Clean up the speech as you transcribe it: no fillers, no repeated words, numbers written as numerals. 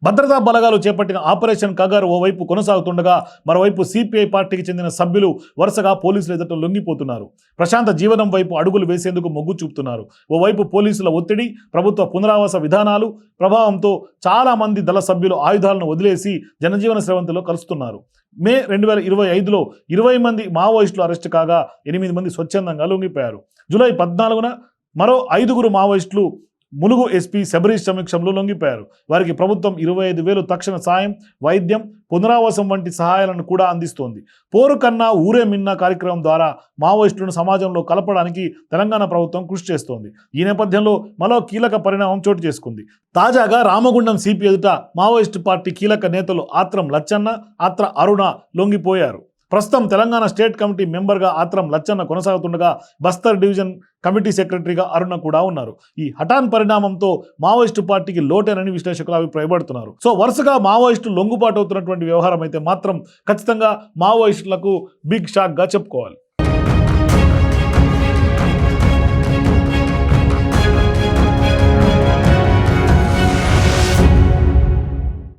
భద్రతా బలగాలు చేపట్టిన ఆపరేషన్ కగర్ ఓవైపు కొనసాగుతుండగా మరోవైపు సిపిఐ పార్టీకి చెందిన సభ్యులు వరుసగా పోలీసులు ఎదుట లొంగిపోతున్నారు. ప్రశాంత జీవనం వైపు అడుగులు వేసేందుకు మొగ్గు చూపుతున్నారు. ఓవైపు పోలీసుల ఒత్తిడి, ప్రభుత్వ పునరావాస విధానాలు ప్రభావంతో చాలా మంది దళ సభ్యులు ఆయుధాలను వదిలేసి జనజీవన స్రవంతిలో కలుస్తున్నారు. మే 2025లో 20 మంది మావోయిస్టులు అరెస్టు కాగా 8 మంది స్వచ్ఛందంగా లొంగిపోయారు. జూలై 14న మరో 5 మావోయిస్టులు ములుగు ఎస్పీ శబరీష్ సమక్షంలో లొంగిపోయారు. వారికి ప్రభుత్వం 25,000 తక్షణ సాయం, వైద్యం, పునరావాసం వంటి సహాయాలను కూడా అందిస్తోంది. పోరు కన్నా ఊరే మిన్నా కార్యక్రమం ద్వారా మావోయిస్టులను సమాజంలో కలపడానికి తెలంగాణ ప్రభుత్వం కృషి చేస్తోంది. ఈ నేపథ్యంలో మరో కీలక పరిణామం చోటు చేసుకుంది. తాజాగా రామగుండం సిపి ఎదుట మావోయిస్టు పార్టీ కీలక నేతలు ఆత్రం లచ్చన్న, ఆత్ర అరుణ లొంగిపోయారు. ప్రస్తుతం తెలంగాణ స్టేట్ కమిటీ మెంబర్గా ఆత్రం లచ్చన్న కొనసాగుతుండగా బస్తర్ డివిజన్ కమిటీ సెక్రటరీగా అరుణ కూడా ఉన్నారు. ఈ హఠాన్ పరిణామంతో మావోయిస్టు పార్టీకి లోటేనని విశ్లేషకులు అభిప్రాయపడుతున్నారు. సో వరుసగా మావోయిస్టు లొంగుబాటు అవుతున్నటువంటి వ్యవహారం అయితే మాత్రం ఖచ్చితంగా మావోయిస్టులకు బిగ్ షాక్గా చెప్పుకోవాలి.